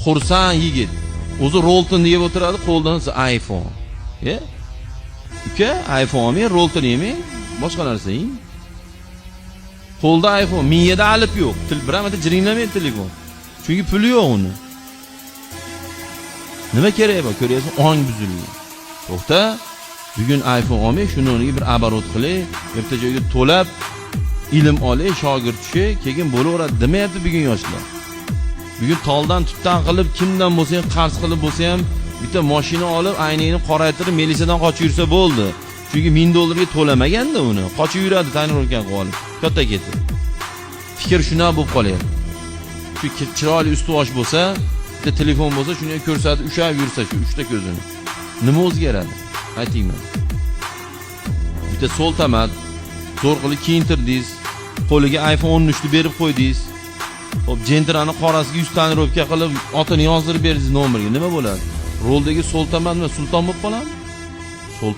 Xursand yigit. O'zi Rolton deb o'tiradi, qo'ldan iPhone. Uka, iPhone olmang, Rolton yemang, boshqa narsa yeng. Qo'lda iPhone, miyada alif yo'q. Biramada jiringlamaydi telefon. Chunki puli yo'q uni. Nima kerak bu? Ko'ryapsan, ong buzilgan. To'xta. Bugun iPhone olmay, shuni o'rniga bir оборот qilay, erta joyga to'lab ilm olay, shogird tushay, keyin bo'laveradi demayapti bugun yoshlar. Bugun toldan tutdan qilib, kimdan bo'lsa ham qarz qilib bo'lsa ham bitta mashina olib, ayningni qoraytirib, milisadan qochib yursa bo'ldi. Chunki $1000 ga to'lamaganda uni, qochib yuradi tanirovkan qilib olib, katta ketib. Fikr shuna bo'lib qolyapti. Shu chiroyli usti-bosh bo'lsa, bitta telefon bo'lsa, shuni ko'rsatib, ushab yursa shu uchta ko'zini. Nima o'zgaradi? Aytingman. Bitta so'l tamat zo'r qilib kiyintirdingiz, qo'liga iPhone 13 ni berib qo'ydingiz. Hop, jentrani qorasiga 100 tanirovka qilib, otini yozdirib berdingiz nomerga. Nima bo'ladi? Roldagi so'l tamatmi sulton bo'lib qoladimi? So'l